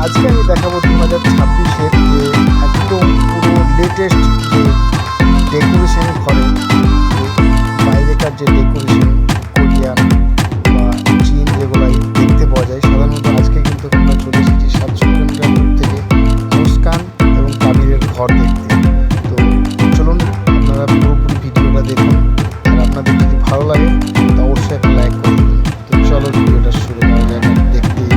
আজকে আমি দেখাবো 2026-এর যে একদম পুরো লেটেস্ট যে ডেকোরেশন ঘরে বাইরেকার যে ডেকোরেশন কোরিয়ান বা চীন যেগুলাই দেখতে পাওয়া যায়। সাধারণত আজকে কিন্তু আমরা চলে এসেছি 700 কিলোমিটার দূর থেকে মুস্কান এবং কাবিরের ঘর দেখতে। তো চলুন আপনারা পুরোপুরি ভিডিওটা দেখুন, আর আপনাদের যদি ভালো লাগে তো অবশ্যই একটা লাইক করে দেবেন। তো চলো ভিডিওটা শুরু করা যাক, দেখতেই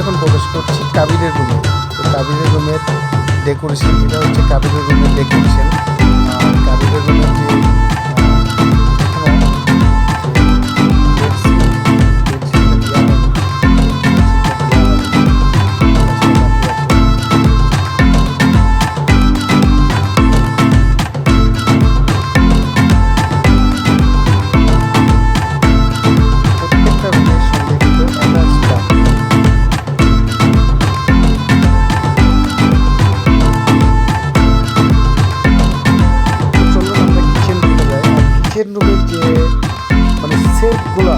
এখন প্রবেশ করছি কাবিরের রুমে। তো কাবিরের রুমের ডেকোরেশন, এটা হচ্ছে কাবিরের রুমের ডেকোরেশন। আর কাবিরের রুমের যে রুমের যে মানে সেটগুলা,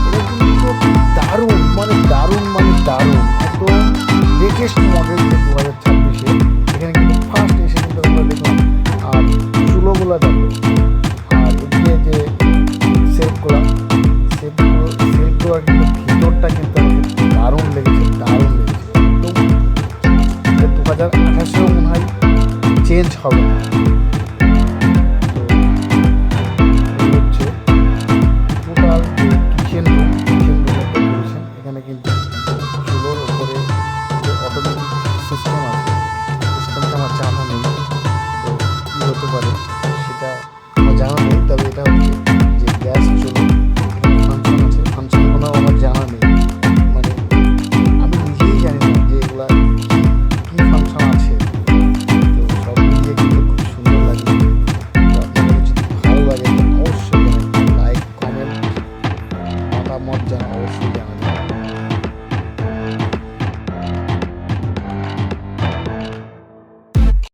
এটা কিন্তু দারুণ একদম লেটেস্ট মডেল যে 2026-এ। এখানে কিন্তু ফার্স্ট এসে কিন্তু আমরা দেখলাম। আর চুলোগুলো দেখো, আর এদিকে যে সেটগুলো কিন্তু ভিতরটা কিন্তু আমাকে দারুণ লেগেছে একদম। 2028-এও মনে হয় চেঞ্জ হবে না। এখানে কিন্তু চুলোর ওপরে যে অটোমেটিক সিস্টেম আছে, সিস্টেমটা আমার জানা নেই, তো কী হতে পারে।